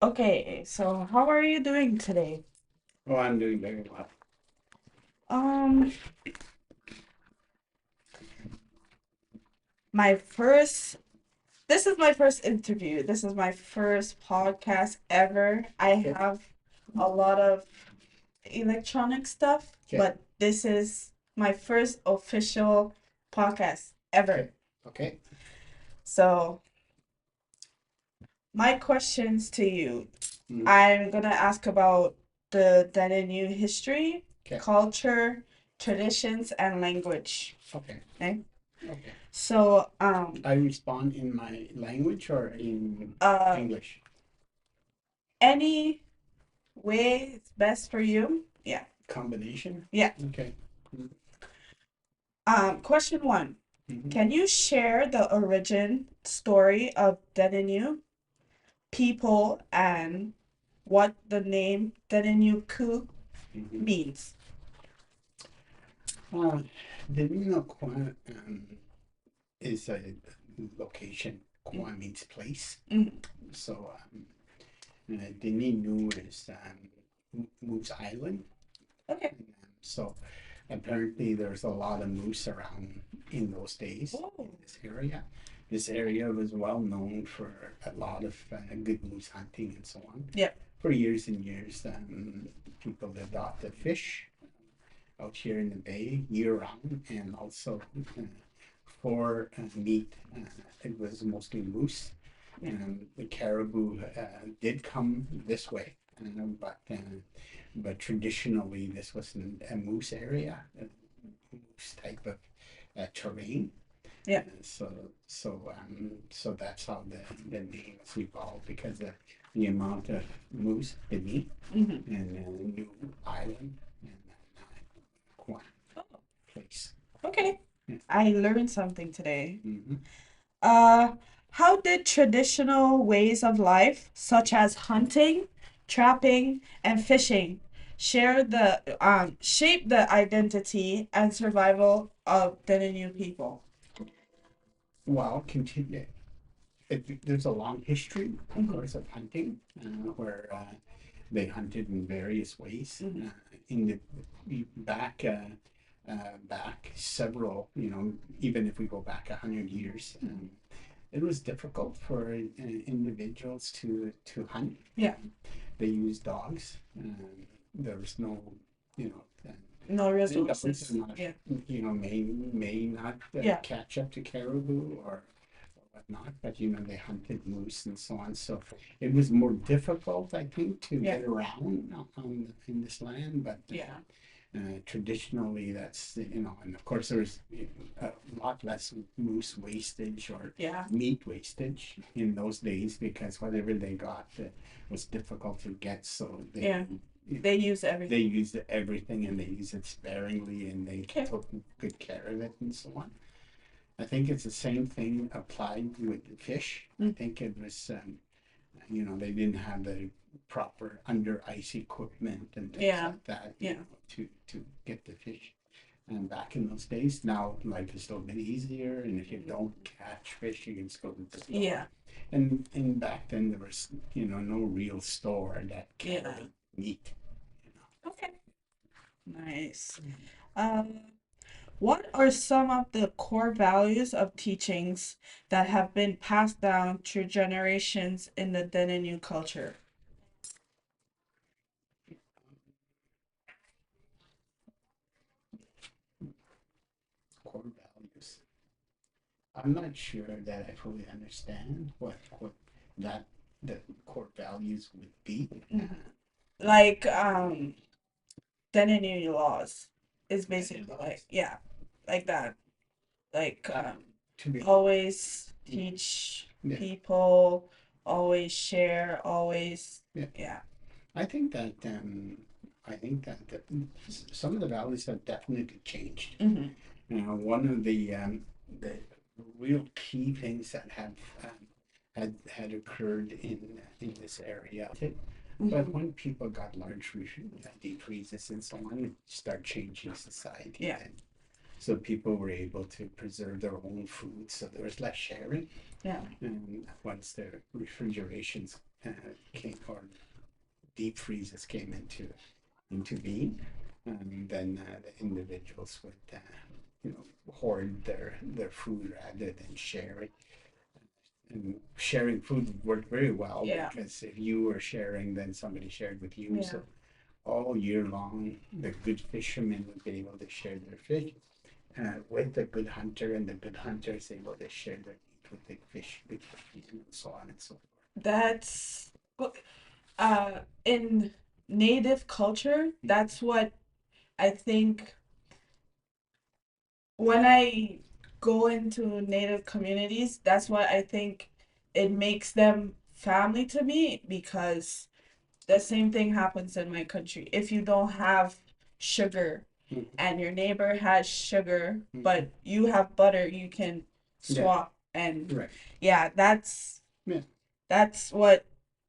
Okay, so how are you doing today? Oh, I'm doing very well. Um, my first, this is my first interview. This is my first podcast ever. I Okay. have a lot of electronic stuff, Okay. but this is my first official podcast ever. Okay. Okay. So, my questions to you, Mm. I'm gonna ask about the Deninu history, Okay. culture, traditions, and language. Okay. Okay. Okay. So, I respond in my language or in uh, English? any way is best for you? Yeah. Combination? Yeah. Okay. Mm. Question one. Mhm. Can you share the origin story of Deninu people and what the name Deninu Kųę Mhm. means? Uh, Deninu Kųę is a location. Mm, Kųę means place. mm, So Deninu is Moose Island. okay. So apparently there's a lot of moose around in those days Oh, in this area. This area was well known for a lot of good moose hunting and so on. yep. For years and years, people lived off the fish out here in the bay year round, and also for meat, it was mostly moose. Yeah. The caribou did come this way, but traditionally this was a moose area, a moose type of terrain. Yeah. So that's how the name has evolved because of the amount of moose, the meat, Hmm. and New Island and Kwan Oh, place. okay. Yeah. I learned something today. Mm-hmm. Uh, how did traditional ways of life, such as hunting, trapping, and fishing, shape the identity and survival of the Dene people? Well, continue. There's a long history, of Hmm. course, of hunting, where they hunted in various ways. Hmm. In the back, back several, even if we go back 100 years, it was difficult for individuals to hunt. Yeah. They used dogs. There was no, you know, No dogs resources. not, Yeah. may not Yeah. catch up to caribou or whatnot, but they hunted moose and so on. So it was more difficult, I think, to Yeah. get around in this land. But Yeah. traditionally, that's and of course there's a lot less moose wastage or Yeah. meat wastage in those days because whatever they got was difficult to get. So Yeah. They use they everything. used everything and they used it sparingly and they Okay. took good care of it and so on. I think it's the same thing applied with the fish. I Mm. think it was, they didn't have the proper under ice equipment and things Yeah. like that, Yeah. to get the fish. And back in those days, now life is a little bit easier, and if you don't catch fish, you can just go to the store. Yeah. And back then there was, no real store that Yeah. carried meat. You know. Okay. Nice. Um, what are some of the core values of teachings that have been passed down through generations in the Deninu culture? Core values. I'm not sure that I fully understand what that the core values would be. Mhm. Like Deninu laws is basically like, yeah, like that. Like To be always teach Yeah, people, always share, always, yeah. yeah. I think that some of the values have definitely changed. Hmm. One of the real key things that have had occurred in this area. But Hmm. when people got large decreases and so on, it started changing society Yeah. then. So people were able to preserve their own food, so there was less sharing. Yeah. And once the refrigerations came, or deep freezes came into being, then the individuals would hoard their food rather than share it. And sharing food worked very well because if you were sharing, then somebody shared with you. So all year long, the good fishermen would be able to share their fish with the good hunter, and the good hunter is able to share their meat with the fish, and so on and so forth. That's in native culture, that's what I think when I go into native communities, that's what I think it makes them family to me, because the same thing happens in my country. If you don't have sugar and your neighbor has sugar, but you have butter, you can swap. And yeah, that's what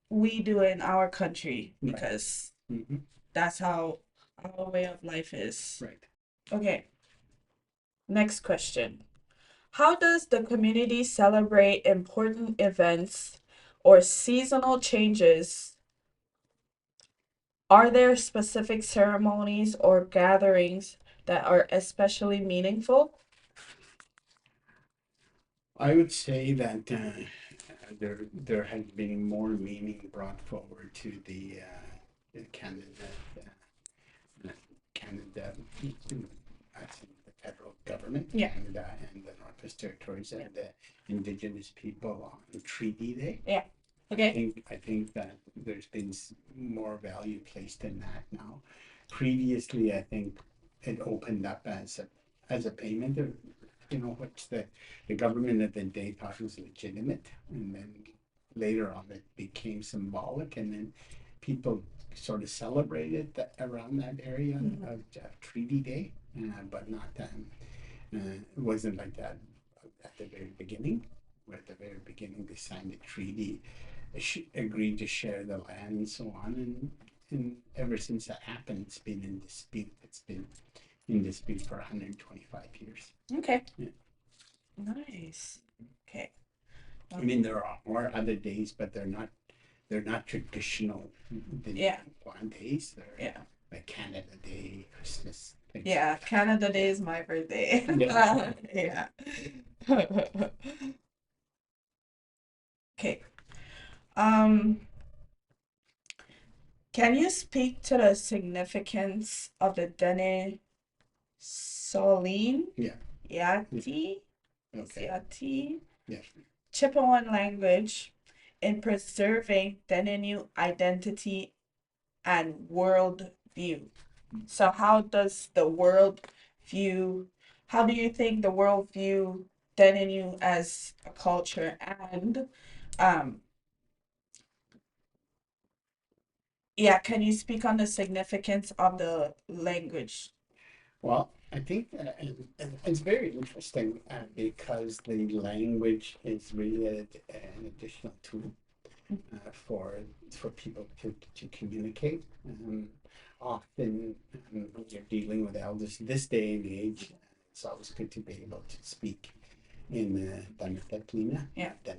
we do in our country, because that's how our way of life is. Right. Okay, next question. How does the community celebrate important events or seasonal changes? Are there specific ceremonies or gatherings that are especially meaningful? I would say that there has been more meaning brought forward to the Canada, Canada, I think the federal government, Canada, and the Northwest Territories, and the Indigenous people on Treaty Day. Yeah. Okay. I think that there's been more value placed in that now. Previously, I think it opened up as a payment of, which the government at the day thought was legitimate, and then later on it became symbolic, and then people sort of celebrated around that area of Treaty Day, but not it wasn't like that at the very beginning. Where at the very beginning they signed a treaty, agreed to share the land and so on, and ever since that happened, it's been in dispute. It's been in dispute for 125 years. Okay. Yeah. Nice. Okay. I mean, there are other days, but they're not traditional days. They're like Canada Day, Christmas. Yeah, Canada Day is my birthday. Yeah. Okay. Can you speak to the significance of the Dëne Sòłıné Yatıé? Chipewyan language in preserving Deninu identity and world view. So how do you think the world view Deninu as a culture, and can you speak on the significance of the language? Well, I think it's very interesting because the language is really an additional tool for people to communicate. Often when you're dealing with elders this day and age, it's always good to be able to speak in Dëne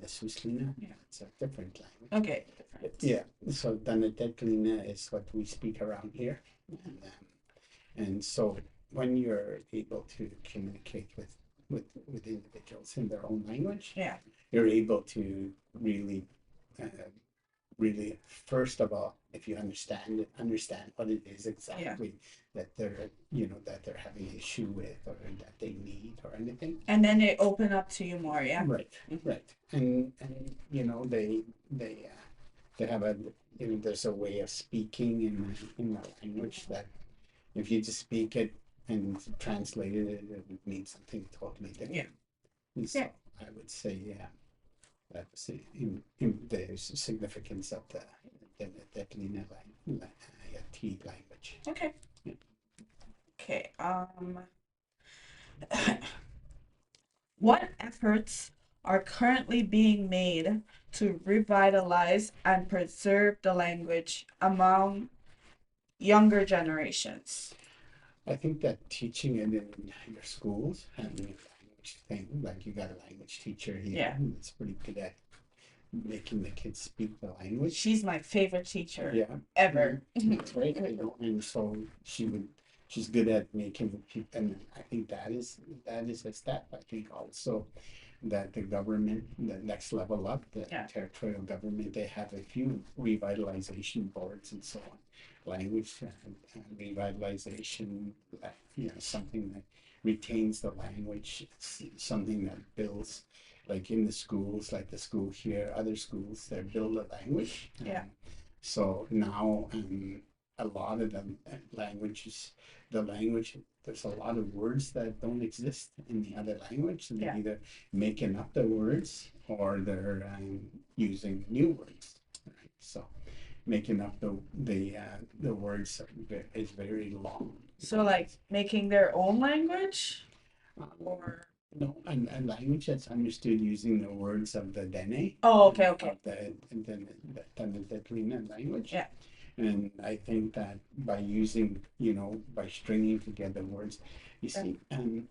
Sůłıné. It's a different language. Okay, different. Yeah, so Dëne is what we speak around here, and so when you're able to communicate with individuals in their own language, you're able to really first of all, if you understand what it is exactly that they're having an issue with, or that they need, or anything, and then they open up to you more. Right, and they have there's a way of speaking in the language that if you just speak it and translate it, it would mean something totally different. And so I would say, that's the significance of the Dëne Yatıé language. Okay. Okay. What efforts are currently being made to revitalize and preserve the language among younger generations? I think that teaching it in your schools, having a language thing, like you got a language teacher here that's pretty good at making the kids speak the language. She's my favorite teacher Yeah, ever. that's right. And so she's good at making people, and I think that is a step. I think also that the government, the next level up, the Yeah. territorial government, they have a few revitalization boards and so on. Language revitalization, something that retains the language, something that builds, like in the schools, like the school here, other schools, they build a language. Yeah. So now a lot of languages, the language, there's a lot of words that don't exist in the other language. So they're either making up the words or they're using new words. Right? So making up the words is very long. So like making their own language, or no, a language that's understood using the words of the Dene. oh, okay, okay. Of the Dëne Sůłıné language. Yeah. And I think that by using, by stringing together words, you see, then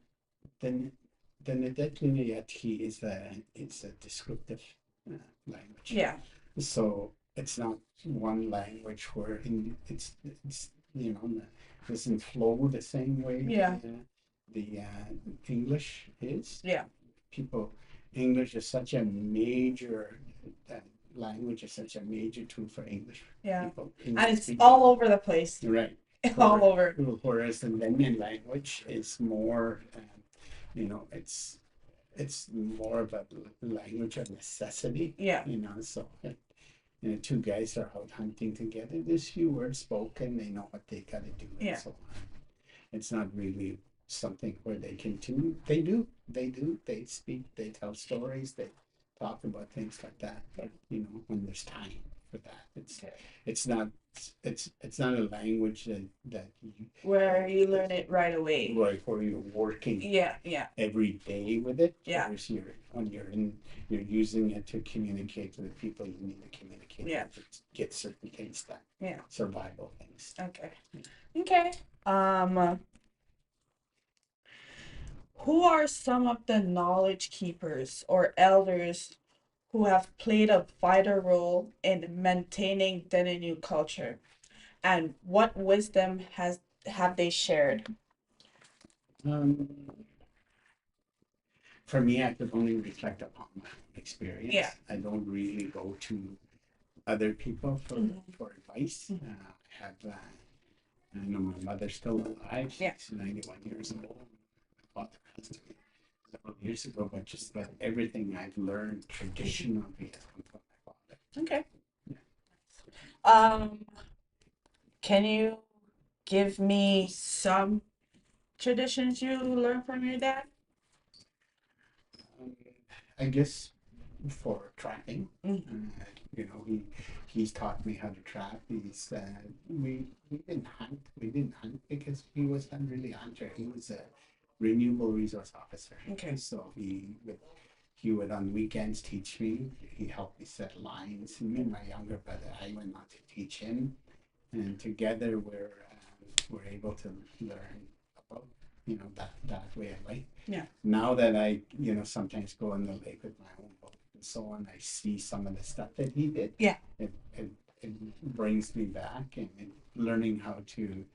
the Dëne Yatıé it's a descriptive language. Yeah. So it's not one language where it's doesn't flow the same way. Yeah. The English is. Yeah. English is such a major language is such a major tool for English people. And it's all over the place. Right. All over. Whereas the Dene language is more, it's more of a language of necessity. Yeah. So two guys are out hunting together. There's few words spoken. They know what they got to do. Yeah. And so on. It's not really something where they continue. They speak. They tell stories. They talk about things like that. But when there's time for that, it's not a language that where you learn it right away. Right, where you're working. Yeah. Every day with it. Yeah. Whereas you're using it to communicate to the people you need to communicate. Yeah. To get certain things done. Yeah. Survival things. Okay. Okay. Who are some of the knowledge keepers or elders who have played a vital role in maintaining Deninu culture, and what wisdom have they shared? For me, I could only reflect upon my own experience. Yeah. I don't really go to other people for advice. I have, I know my mother's still alive. She's 91 years old. My father passed away several years ago, but just about everything I've learned traditionally has come from my father. Okay. Can you give me some traditions you learned from your dad? I guess for trapping, he's taught me how to trap. We didn't hunt. We didn't hunt because he was not really a hunter. He was a renewable resource officer. Okay. So he would on weekends teach me. He helped me set lines. And me and my younger brother, I went on to teach him, and together we're able to learn about that way of life. Yeah. Now that I sometimes go in the lake with my own boat and so on, I see some of the stuff that he did. Yeah. It brings me back, and learning how to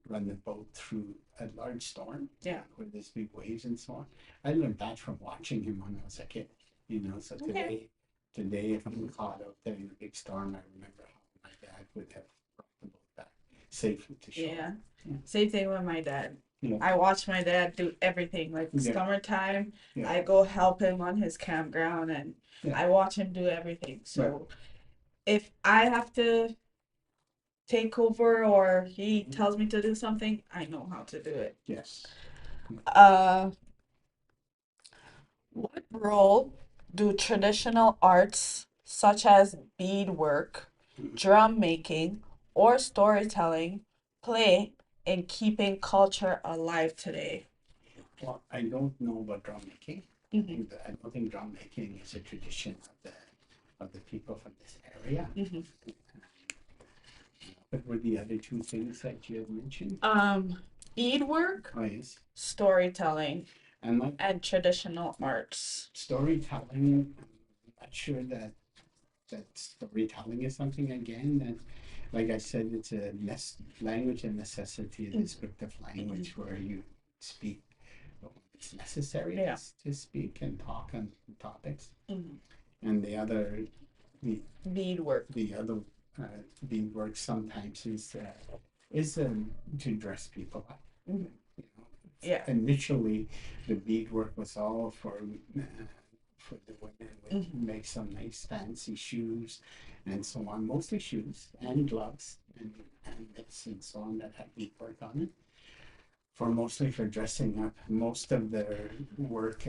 run the boat through a large storm. Yeah. With these big waves and so on. I learned that from watching him when I was a kid. So today if I'm caught out there in a big storm, I remember how my dad would have brought the boat back safely to shore. Yeah. Same thing with my dad. Yeah. I watch my dad do everything. Like summertime, Yeah. I go help him on his campground, and I watch him do everything. So if I have to take over or he tells me to do something, I know how to do it. Yes. What role do traditional arts such as beadwork, drum making, or storytelling play in keeping culture alive today? Well, I don't know about drum making. I don't think drum making is a tradition of the people from this area. What were the other two things that you had mentioned? Beadwork, Oh yes. storytelling, And and traditional arts. storytelling, not sure that storytelling is something again that, like I said, it's a language of necessity, a descriptive language where you speak when it's necessary Yeah. to speak and talk on topics. Mhm. And the other, the Beadwork. the other beadwork sometimes is to dress people up. Mhm. You know, Yeah. initially, the beadwork was all for the women would Mhm. make some nice fancy shoes and so on, mostly shoes and gloves and mitts and so on that had beadwork on it. For mostly for dressing up, most of their work,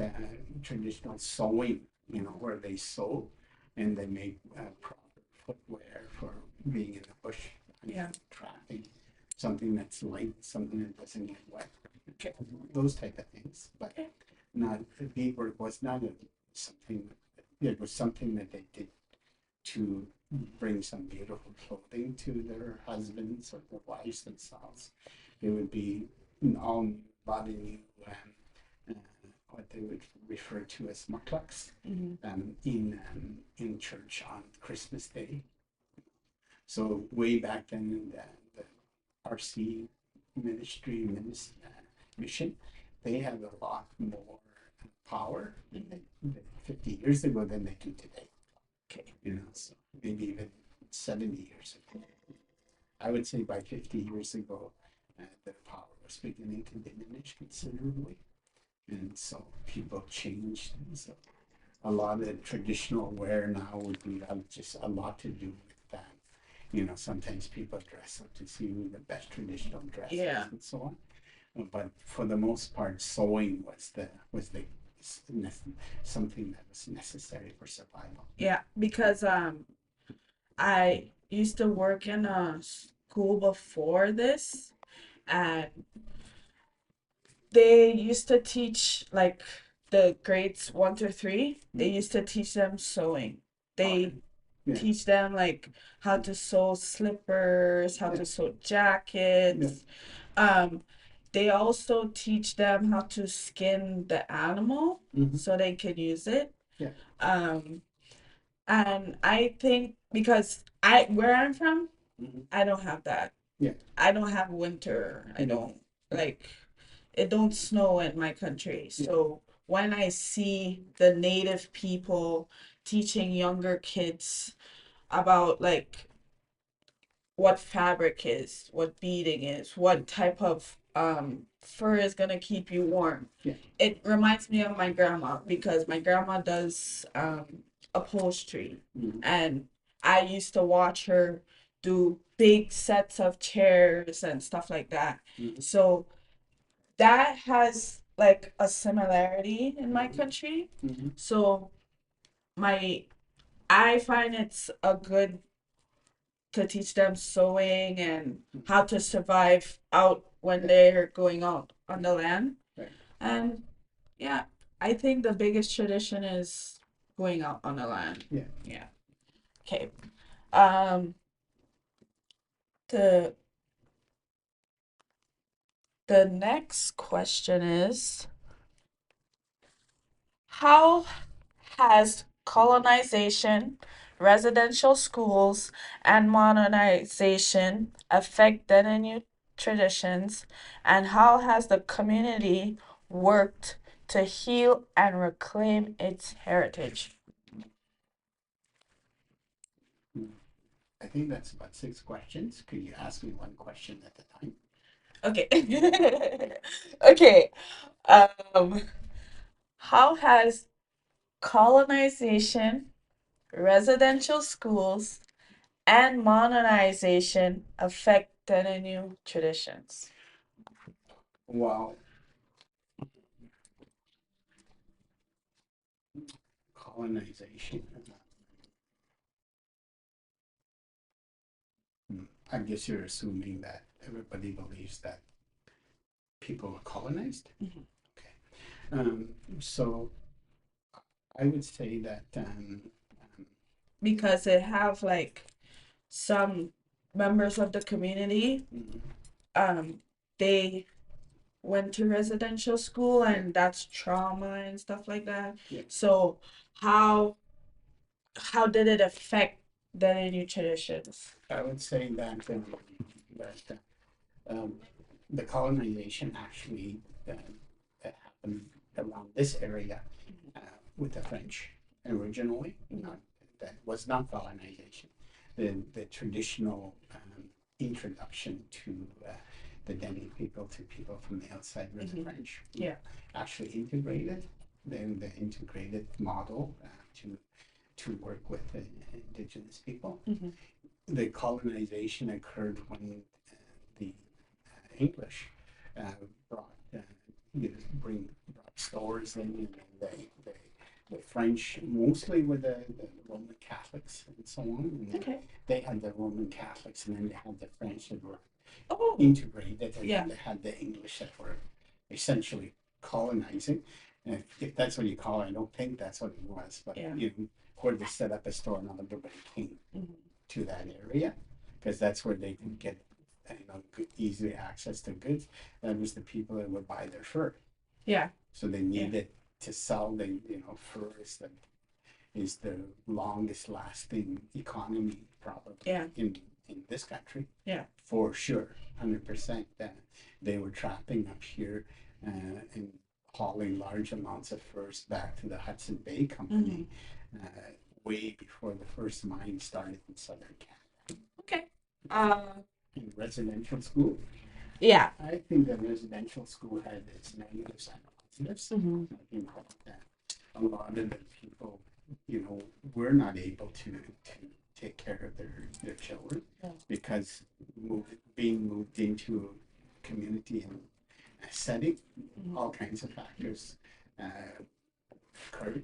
traditional sewing, where they sew and they make proper footwear for being in the bush, Yeah. trapping, something that's light, something that doesn't get wet, Okay. those type of things. But Okay. not beadwork was not something. It was something that they did to bring some beautiful clothing to their husbands or their wives themselves. It would be all new, body new, uh, what they would refer to as muklaks, Mhm. in church on Christmas Day. So way back then, the RC mission, they had a lot more power 50 years ago than they do today. Okay. So maybe even 70 years ago. I would say by 50 years ago, their power was beginning to diminish considerably. And so people changed. And so a lot of the traditional wear now would be just a lot to do with that. Sometimes people dress up to see who the best traditional dresses Yeah. and so on. But for the most part, sewing was something that was necessary for survival. Yeah, because I used to work in a school before this, and they used to teach like the grades 1 to 3. They used to teach them sewing. They Yeah. teach them like how to sew slippers, how Yeah. to sew jackets. They also teach them how to skin the animal Mhm. so they can use it. Yeah. And I think because where I'm from, Mhm. I don't have that. Yeah. I don't have winter. I don't like it don't snow in my country. So when I see the native people teaching younger kids about like what fabric is, what beading is, what type of fur is gonna keep you warm. Yeah. It reminds me of my grandma because my grandma does upholstery, and I used to watch her do big sets of chairs and stuff like that. So that has like a similarity in my country. So my I find it's a good to teach them sewing and how to survive out when they're going out on the land. Right. And yeah, I think the biggest tradition is going out on the land. Yeah. Yeah. Okay. Um the the next question is, how has colonization, residential schools, and modernization affect Deninu traditions, and how has the community worked to heal and reclaim its heritage? I think that's about 6 questions. Could you ask me one question at a time? Okay. Okay. Um, how has colonization, residential schools, and modernization affect Deninu traditions? Well, colonization. I guess you're assuming that everybody believes that people were colonized. Mhm. Okay. So I would say that Because it have like some members of the community, um, they went to residential school and that's trauma and stuff like that. Yeah. So how how did it affect the new traditions? I would say that that um, the colonization actually that happened around this area uh, with the French originally. Not, that was not colonization. The traditional introduction to the Dene people to people from the outside were the French. Yeah. Actually integrated. Then the integrated model to work with the indigenous people. The colonization occurred when the English brought brought stores in, and the French mostly with the Roman Catholics and so on. And Okay. they had the Roman Catholics, and then they had the French that were Oh, integrated, and yeah. then they had the English that were essentially colonizing. And if that's what you call it, I don't think that's what it was, but Yeah. where they set up a store, and everybody came to that area because that's where they could get easily access to goods. That was the people that would buy their fur. Yeah. So they needed to sell the fur is the longest lasting economy probably in this country. Yeah. For sure, 100%. That they were trapping up here and hauling large amounts of furs back to the Hudson Bay Company way before the first mine started in southern Canada. Okay. In residential school, Yeah. I think the residential school had its negatives and positives. I think that a lot of the people, were not able to take care of their children because being moved into a community and a setting, all kinds of factors occurred.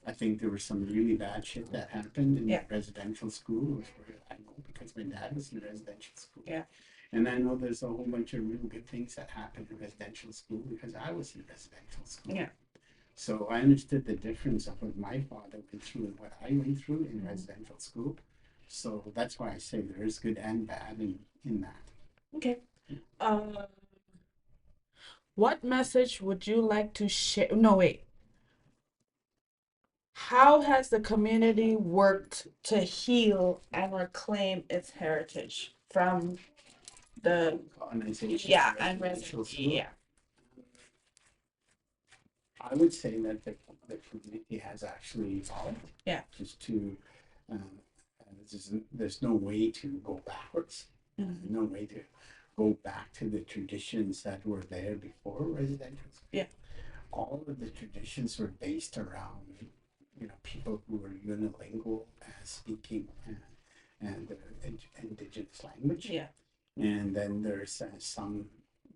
I think there was some really bad shit that happened in residential school, which I know because my dad was in residential school. Yeah. And I know there's a whole bunch of real good things that happened in residential school because I was in residential school. Yeah. So I understood the difference of what my father went through and what I went through in residential school. So that's why I say there is good and bad in that. Okay. What message would you like to share? No, wait. How has the community worked to heal and reclaim its heritage from the Colonization and residential school. yeah. I would say that the community has actually evolved. Yeah. Just to, there's no way to go backwards. No way to go back to the traditions that were there before residential. Yeah. All of the traditions were based around, people who were unilingual, speaking and indigenous language. Yeah. And then there's some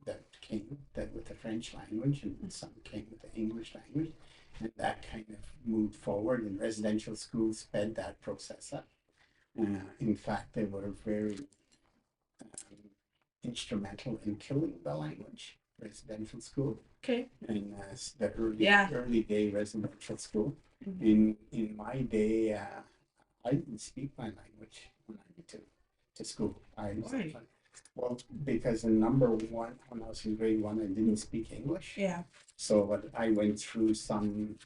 that came with the French language, and some came with the English language, and that kind of moved forward. And residential schools sped that process up. In fact, they were very instrumental in killing the language. Residential school. Okay. And the early day residential school. In my day, I didn't speak my language when I went to school. Well, because in number one, when I was in grade one, I didn't speak English. Yeah. So I went through some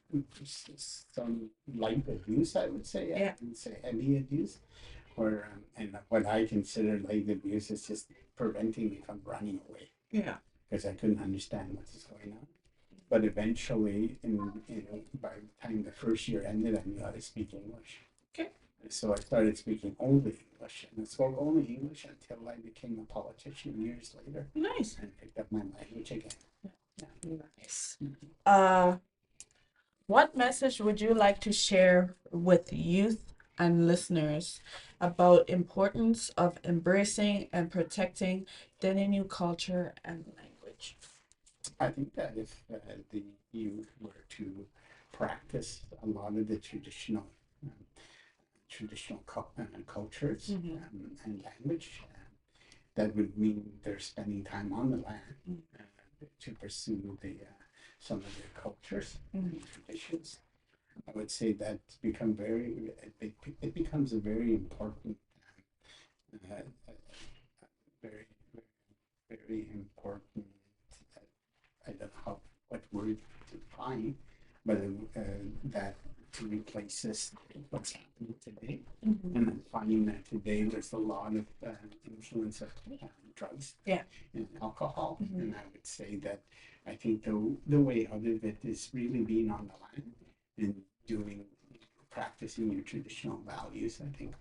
light abuse, I would say. I wouldn't say heavy abuse. Where and what I consider light abuse is just preventing me from running away. Yeah. Because I couldn't understand what was going on. But eventually, by the time the first year ended, I knew how to speak English. Okay. So I started speaking only English, and I spoke only English until I became a politician years later. Nice. And picked up my language again. Yeah. Nice. What message would you like to share with youth and listeners about importance of embracing and protecting Deninu culture and language? I think that if the youth were to practice a lot of the traditional cultures and language, that would mean they're spending time on the land to pursue some of their cultures and traditions. I would say that's become it becomes a very important, very, very important, I don't know what word to find, but that replaces And I'm finding that today there's a lot of influence of drugs Yeah. and alcohol. And I would say that I think the way out of it is really being on the land and doing practicing your traditional values. I think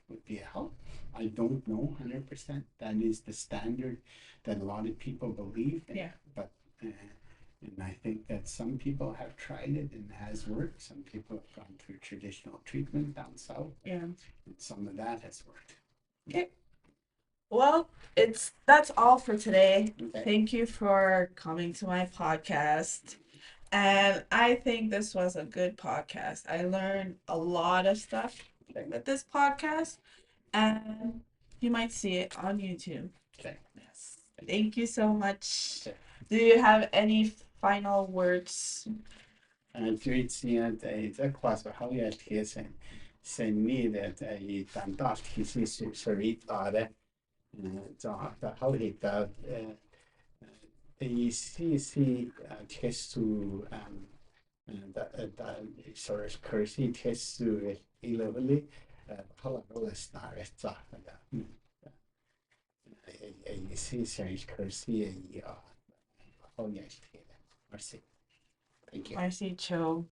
would be a help. I don't know 100%. That is the standard that a lot of people believe in. Yeah. But and I think that some people have tried it and it has worked. Some people have gone through traditional treatment down south. Yeah. And some of that has worked. Okay. Well, that's all for today. Okay. Thank you for coming to my podcast. And I think this was a good podcast. I learned a lot of stuff with this podcast, and you might see it on YouTube. Okay. Yes. Thank you so much. Okay. Do you have any final words? 最近在跨所好也提升你的当大提升是大的，就好的ECC testu da source cursi testu illegally hala snare za da ECC cursi oh yes, merci. Thank you. Marcy Cho.